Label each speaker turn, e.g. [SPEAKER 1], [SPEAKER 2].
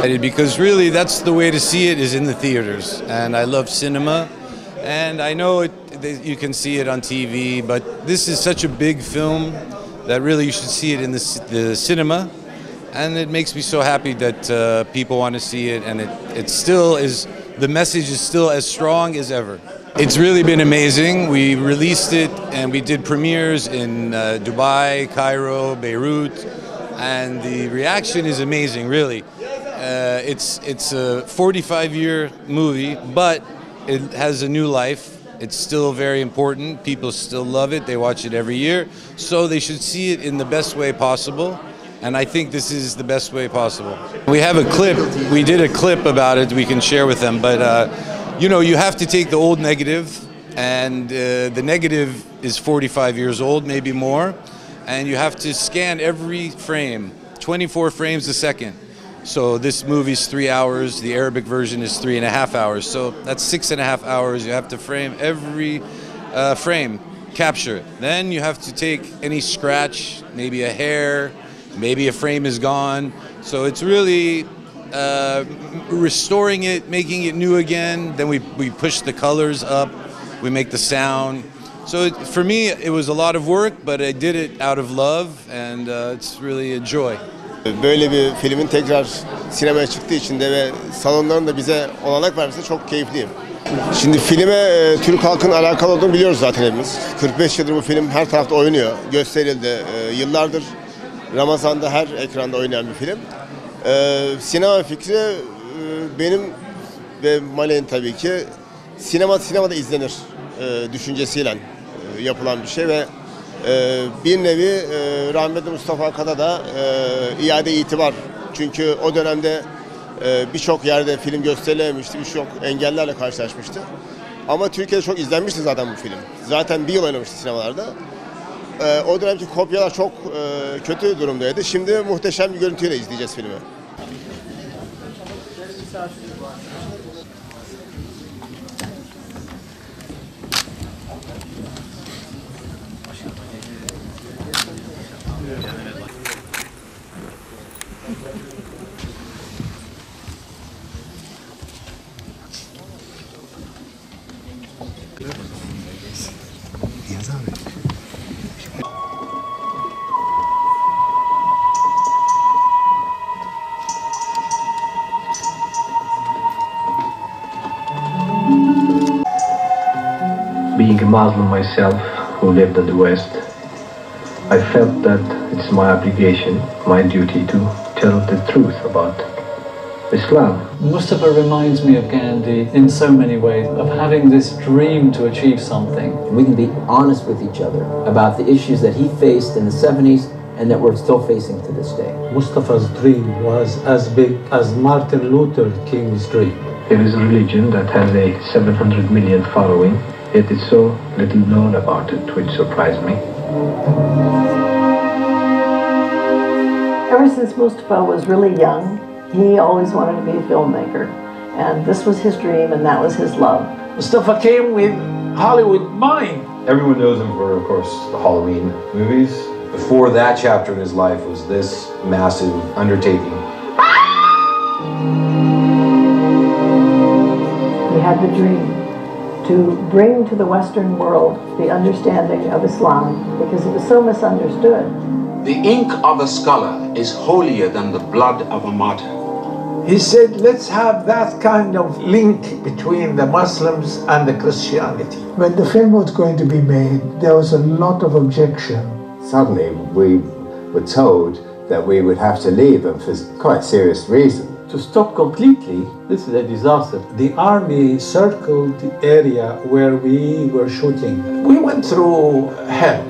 [SPEAKER 1] Because really that's the way to see it is in the theaters, and I love cinema, and I know you can see it on TV, but this is such a big film that really you should see it in the cinema, and it makes me so happy that people want to see it, and it still is, the message is still as strong as ever. It's really been amazing. We released it and we did premieres in Dubai, Cairo, Beirut, and the reaction is amazing, really. It's a 45-year movie, but it has a new life. It's still very important. People still love it. They watch it every year. So they should see it in the best way possible. And I think this is the best way possible. We have a clip. We did a clip about it we can share with them. But, you know, you have to take the old negative. And the negative is 45 years old, maybe more. And you have to scan every frame, 24 frames a second. So this movie's 3 hours, the Arabic version is 3.5 hours. So that's 6.5 hours. You have to frame every frame, capture it. Then you have to take any scratch, maybe a hair, maybe a frame is gone. So it's really restoring it, making it new again. Then we push the colors up, we make the sound. So for me, it was a lot of work, but I did it out of love, and it's really a joy.
[SPEAKER 2] Böyle bir filmin tekrar sinemaya çıktığı için de ve salonların da bize olanak vermesi çok keyifliyim. Şimdi filme Türk halkının alakalı olduğunu biliyoruz zaten hepimiz. 45 yıldır bu film her tarafta oynuyor, gösterildi. Yıllardır Ramazan'da her ekranda oynayan bir film. Sinema fikri benim ve Malek'in tabii ki sinemada izlenir düşüncesiyle yapılan bir şey ve bir nevi rahmetli Mustafa Akkad'a da iade itibar. Çünkü o dönemde birçok yerde film gösterilememişti, birçok engellerle karşılaşmıştı. Ama Türkiye'de çok izlenmişti zaten bu film. Zaten bir yıl oynamıştı sinemalarda. O dönemki kopyalar çok kötü durumdaydı. Şimdi muhteşem bir görüntüyle izleyeceğiz filmi.
[SPEAKER 3] Being a Muslim myself who lived in the West, I felt that it's my obligation, my duty to tell the truth about Islam.
[SPEAKER 4] Mustafa reminds me of Gandhi in so many ways, of having this dream to achieve something.
[SPEAKER 5] We can be honest with each other about the issues that he faced in the 70s and that we're still facing to this day.
[SPEAKER 6] Mustafa's dream was as big as Martin Luther King's dream.
[SPEAKER 3] There is a religion that has a 700 million following, yet it's so little known about it, which surprised me.
[SPEAKER 7] Ever since Mustafa was really young, he always wanted to be a filmmaker. And this was his dream and that was his love.
[SPEAKER 8] Mustafa came with Hollywood mind.
[SPEAKER 9] Everyone knows him for, of course, the Halloween movies. Before that chapter in his life was this massive undertaking.
[SPEAKER 7] He had the dream to bring to the Western world the understanding of Islam because it was so misunderstood.
[SPEAKER 10] The ink of a scholar is holier than the blood of a martyr.
[SPEAKER 8] He said, let's have that kind of link between the Muslims and the Christianity.
[SPEAKER 11] When the film was going to be made, there was a lot of objection.
[SPEAKER 12] Suddenly we were told that we would have to leave and for quite serious reasons.
[SPEAKER 6] To stop completely, this is a disaster. The army circled the area where we were shooting.
[SPEAKER 8] We went through hell.